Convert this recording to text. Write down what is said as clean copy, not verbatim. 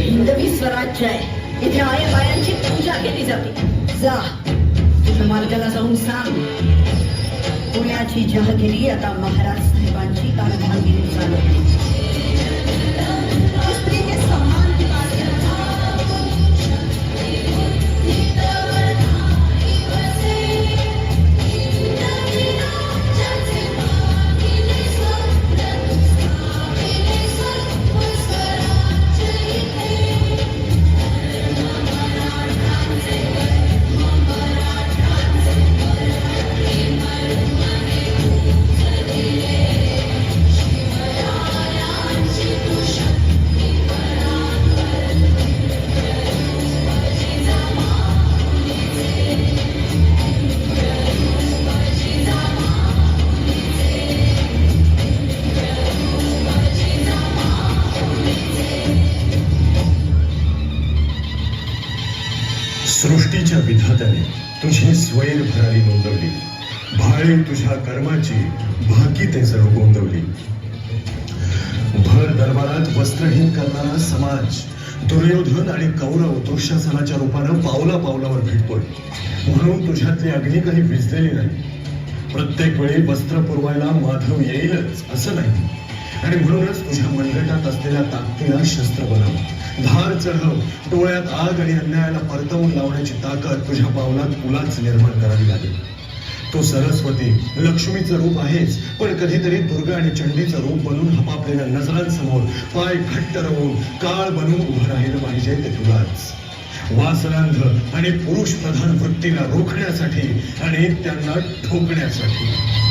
हिंदवी स्वराज्य आहे, इथे आई बायांची पूजा केली जाते. जा तुझ्या मालकाला जाऊन सांग, पुण्याची जहागिरी आता महाराज साहेबांची कारभारगिरी चालवते. सृष्टीच्या विधात्याने तुझी स्वैर भरारी नोंदवली, भाळे तुझ्या कर्माची भाकी ते जणू गोंदवली. भर दरबारात वस्त्रहीन करणारा समाज दुर्योधन आणि कौरव दुःशासनाच्या रूपानं पावला पावलावर भेटतोय. म्हणून तुझ्यातली अग्नी काही विझलेली नाही. प्रत्येक वेळी वस्त्र पुरवायला माधव येईलच असं नाही, आणि म्हणूनच तुझ्या मनगटात असलेल्या ताकदीला शस्त्र बनव, धार चढव, डोळ्यात आग आणि अन्यायाला परतवून लावण्याची ताकद तुझ्या पावलात तुलाच निर्माण करावी लागेल. तो सरस्वती लक्ष्मीचं रूप आहेच, पण कधीतरी दुर्गा आणि चंडीचं रूप बनून हपापलेल्या नजरांसमोर पाय घट्ट रवून काळ बनून उभं राहिलं पाहिजे ते तुलाच. वासनांध आणि पुरुष प्रधान वृत्तीला रोखण्यासाठी आणि त्यांना ठोकण्यासाठी.